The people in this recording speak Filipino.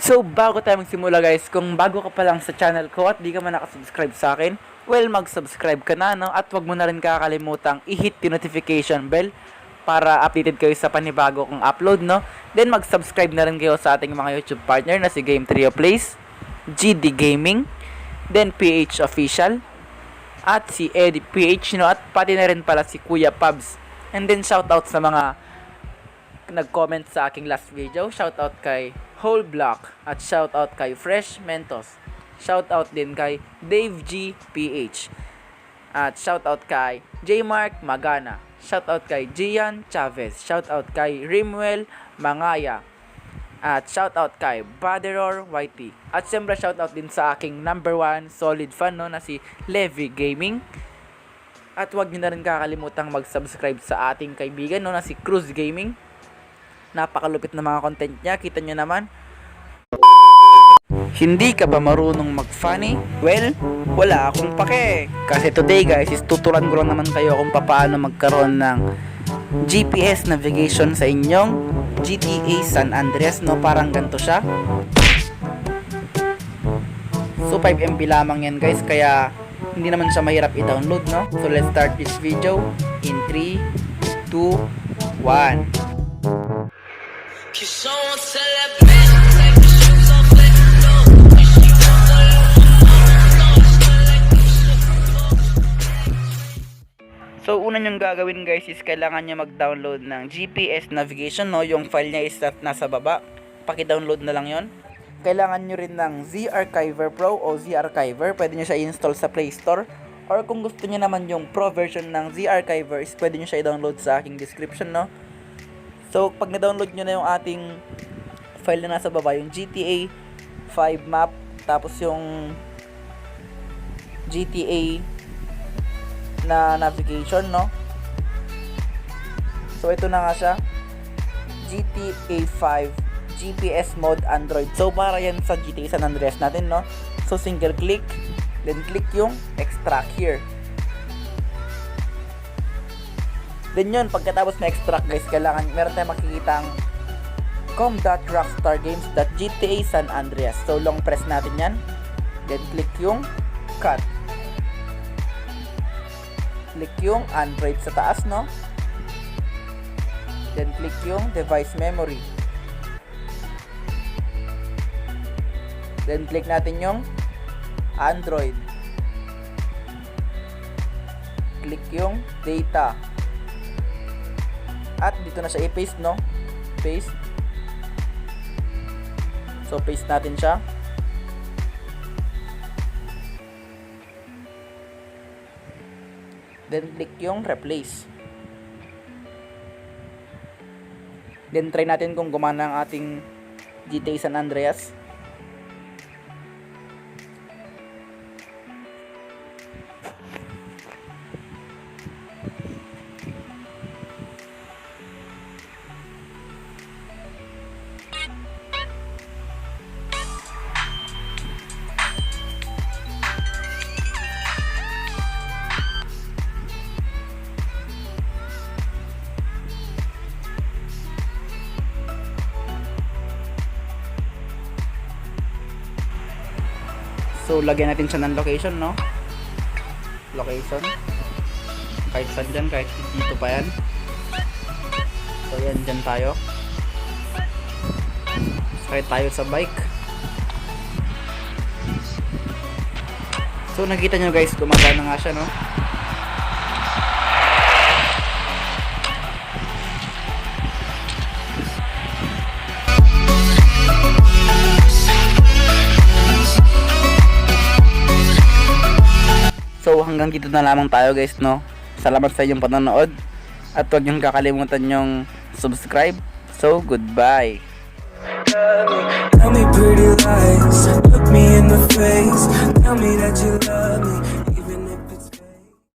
So, bago tayo magsimula guys, kung bago ka pa lang sa channel ko at di ka man nakasubscribe sa akin, well, mag-subscribe ka na, no? At wag mo na rin kakalimutan i-hit yung notification bell para updated kayo sa panibago kong upload, no? Then, mag-subscribe na rin kayo sa ating mga YouTube partner na si Game Trio Plays, GD Gaming, then PH Official, at si Eddie PH, no? At pati na rin pala si Kuya Pubs. And then, shoutout sa mga nag-comment sa aking last video. Shoutout kay Whole Block at shoutout kay Fresh Mentos. Shoutout din kay Dave G PH. At shoutout kay J Mark Magana. Shoutout kay Gian Chavez. Shoutout kay Rimwell Mangaya. At shoutout kay Baderor YT. At siyempre shoutout din sa aking number 1 solid fan, no, na si Levy Gaming. At huwag niyo na rin kakalimutang mag-subscribe sa ating kaibigan, no, na si Cruz Gaming. Napakalupit na mga content niya, kita nyo naman. Hindi ka ba marunong mag-funny? Well, wala akong pake. Kasi today guys, is tuturuan ko lang naman kayo kung paano magkaroon ng GPS navigation sa inyong GTA San Andreas, no? Parang ganito siya. So 5 MB lamang yan guys, kaya hindi naman siya mahirap i-download, no? So let's start this video in 3, 2, 1. So una nyong gagawin guys is kailangan nyo mag-download ng GPS navigation, no? Yung file niya is nasa baba. Paki-download na lang yon. Kailangan nyo rin ng Z-Archiver Pro o Z-Archiver. Pwede nyo siya i-install sa Play Store. Or kung gusto nyo naman yung Pro version ng Z-Archiver is pwede nyo siya i-download sa aking description, no? So, pag na-download nyo na yung ating file na nasa baba, yung GTA 5 map, tapos yung GTA na navigation, no? So, ito na nga siya. GTA 5 GPS mode Android. So, para yan sa GTA San Andreas natin, no? So, single click, then click yung extract here. Then yun, pagkatapos na extract guys, kailangan, meron tayong makikitang com.rockstargames.gta San Andreas. So long press natin yan. Then click yung cut. Click yung Android sa taas, no? Then click yung device memory. Then click natin yung Android. Click yung data. At dito na siya i-paste, no? Paste. So, paste natin siya. Then, click yung replace. Then, try natin kung gumana ang ating GTA San Andreas. So, lagyan natin siya ng location, no? Location. Kahit saan dyan, kahit dito pa yan. So, yan, dyan tayo. Kahit tayo sa bike. So, nakita nyo guys, gumagana nga siya, no? So hanggang dito na lamang tayo guys, no? Salamat sa inyong panonood. At huwag niyong kakalimutan yung subscribe. So goodbye. Tell me pretty lies, look me in the face, tell me that you love me.